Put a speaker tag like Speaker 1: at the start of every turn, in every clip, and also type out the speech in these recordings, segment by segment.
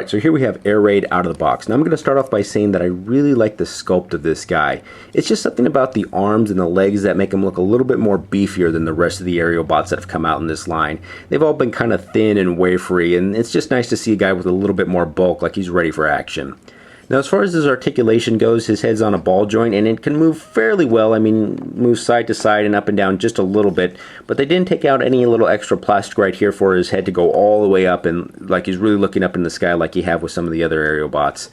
Speaker 1: Alright, so here we have air raid out of the box. Now I'm going to start off by saying that I really like the sculpt of this guy. It's just something about the arms and the legs that make him look a little bit more beefier than the rest of the aerial bots that have come out in this line. They've all been kind of thin and wafery, and it's just nice to see a guy with a little bit more bulk, like he's ready for action. Now as far as his articulation goes, his head's on a ball joint and it can move fairly well. I mean, moves side to side and up and down just a little bit, but they didn't take out any little extra plastic right here for his head to go all the way up and like he's really looking up in the sky like you have with some of the other aerial bots.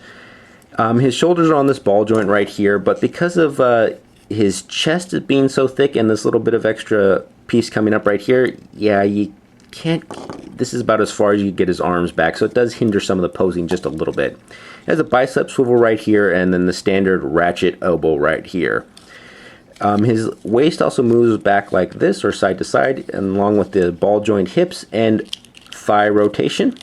Speaker 1: His shoulders are on this ball joint right here, but because of his chest being so thick and this little bit of extra piece coming up right here, yeah, you can't, this is about as far as you get his arms back, so it does hinder some of the posing just a little bit. It has a bicep swivel right here and then the standard ratchet elbow right here. His waist also moves back like this or side to side, and along with the ball joint hips and thigh rotation,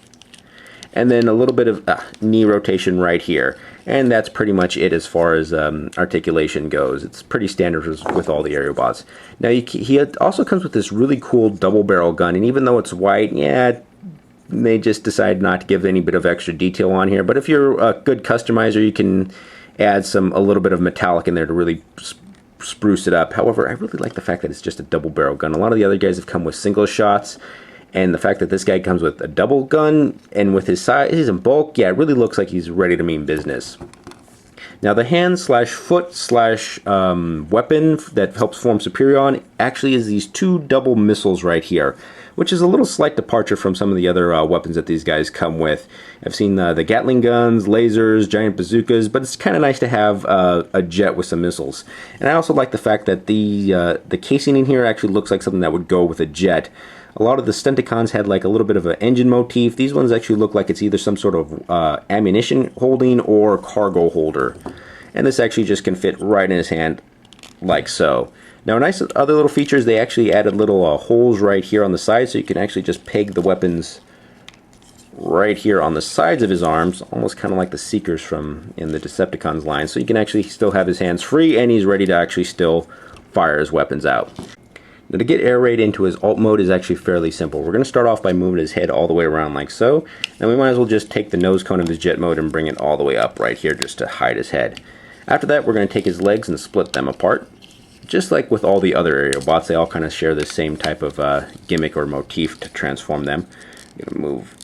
Speaker 1: and then a little bit of knee rotation right here. And that's pretty much it as far as articulation goes. It's pretty standard with all the aerial bots. Now he also comes with this really cool double barrel gun, and even though it's white, yeah, they just decided not to give any bit of extra detail on here. But if you're a good customizer, you can add a little bit of metallic in there to really spruce it up. However, I really like the fact that it's just a double barrel gun. A lot of the other guys have come with single shots, and the fact that this guy comes with a double gun and with his size and bulk, yeah, it really looks like he's ready to mean business. Now the hand slash foot slash weapon that helps form Superion actually is these two double missiles right here, which is a little slight departure from some of the other weapons that these guys come with. I've seen the Gatling guns, lasers, giant bazookas, but it's kind of nice to have a jet with some missiles. And I also like the fact that the casing in here actually looks like something that would go with a jet. A lot of the Stunticons had like a little bit of an engine motif. These ones actually look like it's either some sort of ammunition holding or cargo holder. And this actually just can fit right in his hand like so. Now nice other little features, they actually added little holes right here on the side, so you can actually just peg the weapons right here on the sides of his arms, almost kind of like the Seekers from in the Decepticons line. So you can actually still have his hands free and he's ready to actually still fire his weapons out. Now to get air raid into his alt mode is actually fairly simple. We're going to start off by moving his head all the way around like so. And we might as well just take the nose cone of his jet mode and bring it all the way up right here just to hide his head. After that, we're going to take his legs and split them apart. Just like with all the other aerial bots, they all kind of share the same type of gimmick or motif to transform them. I'm going to move,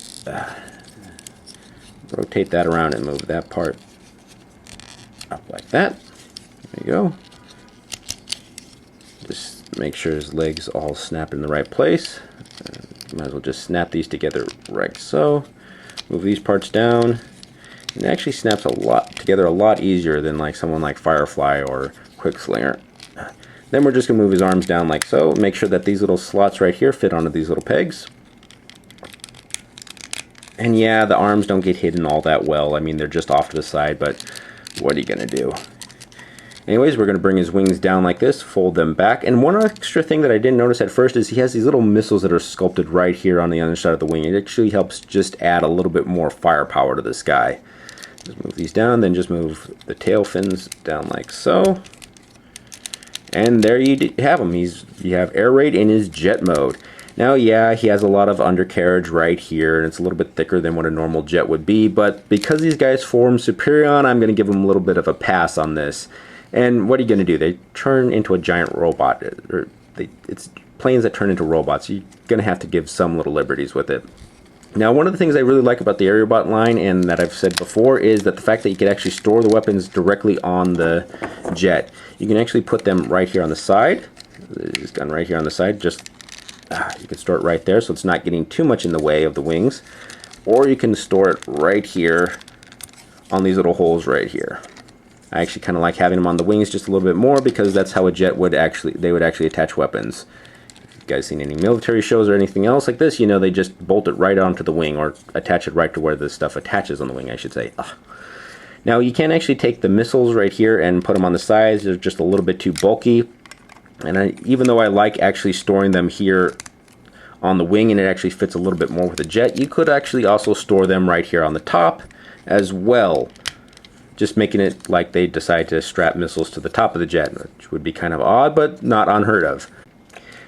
Speaker 1: rotate that around and move that part up like that. There you go. Just make sure his legs all snap in the right place. Might as well just snap these together right so. Move these parts down. And it actually snaps together a lot easier than like someone like Firefly or Quickslinger. Then we're just going to move his arms down like so. Make sure that these little slots right here fit onto these little pegs. And yeah, the arms don't get hidden all that well. I mean, they're just off to the side, but what are you going to do? Anyways, we're going to bring his wings down like this, fold them back. And one extra thing that I didn't notice at first is he has these little missiles that are sculpted right here on the underside of the wing. It actually helps just add a little bit more firepower to this guy. Just move these down, then just move the tail fins down like so. And there you have him. You have air raid in his jet mode. Now, yeah, he has a lot of undercarriage right here, and it's a little bit thicker than what a normal jet would be. But because these guys form Superion, I'm going to give him a little bit of a pass on this. And what are you going to do? They turn into a giant robot. It's planes that turn into robots. You're going to have to give some little liberties with it. Now, one of the things I really like about the Aerialbot line, and that I've said before, is that the fact that you can actually store the weapons directly on the jet. You can actually put them right here on the side. This gun right here on the side, just you can store it right there, so it's not getting too much in the way of the wings. Or you can store it right here on these little holes right here. I actually kind of like having them on the wings just a little bit more, because that's how a jet would actually attach weapons. If you guys seen any military shows or anything else like this, you know they just bolt it right onto the wing, or attach it right to where the stuff attaches on the wing, I should say. Now you can actually take the missiles right here and put them on the sides. They're just a little bit too bulky, and even though I like actually storing them here on the wing and it actually fits a little bit more with the jet, you could actually also store them right here on the top as well, just making it like they decide to strap missiles to the top of the jet, which would be kind of odd, but not unheard of.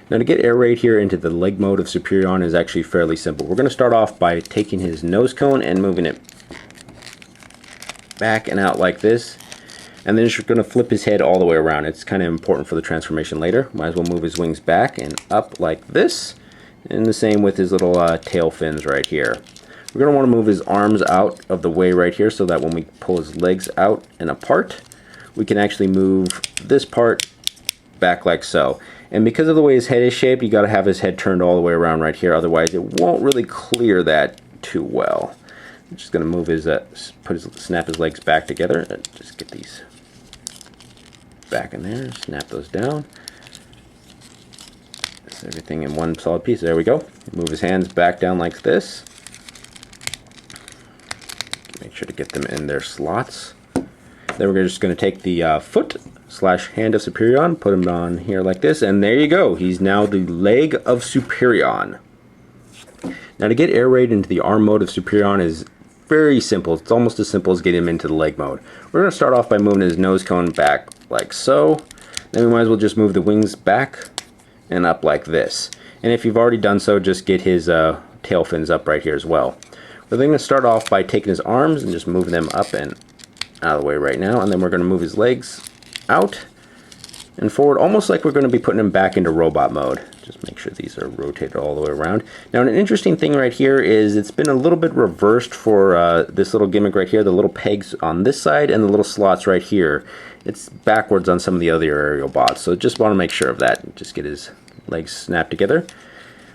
Speaker 1: Now to get air raid here into the leg mode of Superion is actually fairly simple. We're going to start off by taking his nose cone and moving it back and out like this. And then just going to flip his head all the way around. It's kind of important for the transformation later. Might as well move his wings back and up like this. And the same with his little tail fins right here. We're going to want to move his arms out of the way right here so that when we pull his legs out and apart, we can actually move this part back like so. And because of the way his head is shaped, you got to have his head turned all the way around right here. Otherwise, it won't really clear that too well. I'm just going to move his, snap his legs back together. Just get these back in there, snap those down. That's everything in one solid piece. There we go. Move his hands back down like this. Make sure to get them in their slots. Then we're just going to take the foot / hand of Superion, put him on here like this, and there you go. He's now the leg of Superion. Now to get air raid into the arm mode of Superion is very simple. It's almost as simple as getting him into the leg mode. We're going to start off by moving his nose cone back like so. Then we might as well just move the wings back and up like this. And if you've already done so, just get his tail fins up right here as well. We're then going to start off by taking his arms and just moving them up and out of the way right now. And then we're going to move his legs out and forward, almost like we're going to be putting him back into robot mode. Just make sure these are rotated all the way around. Now, an interesting thing right here is it's been a little bit reversed for this little gimmick right here. The little pegs on this side and the little slots right here. It's backwards on some of the other aerial bots, so just want to make sure of that. Just get his legs snapped together.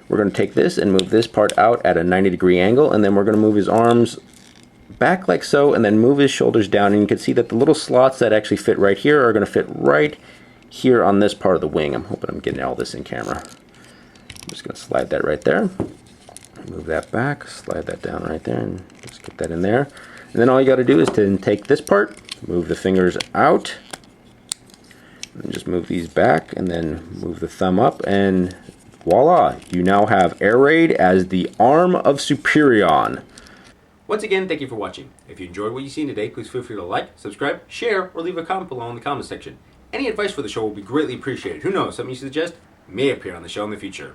Speaker 1: We're going to take this and move this part out at a 90-degree angle, and then we're going to move his arms back like so, and then move his shoulders down. And you can see that the little slots that actually fit right here are going to fit right here on this part of the wing. I'm hoping I'm getting all this in camera. I'm just going to slide that right there. Move that back, slide that down right there, and just get that in there. And then all you got to do is to take this part, move the fingers out, and just move these back, and then move the thumb up, and voila! You now have air raid as the arm of Superion.
Speaker 2: Once again, thank you for watching. If you enjoyed what you've seen today, please feel free to like, subscribe, share, or leave a comment below in the comment section. Any advice for the show will be greatly appreciated. Who knows, something you suggest may appear on the show in the future.